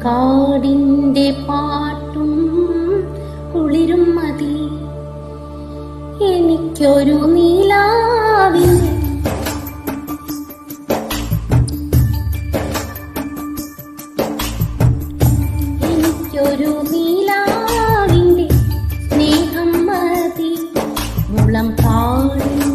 കാടിന്റെ പാട്ടും കുളിരും മതി എനിക്കൊരു നീലാവിന്റെ നീലാവിന്റെ സ്നേഹം മതി മുളം കാടിൻ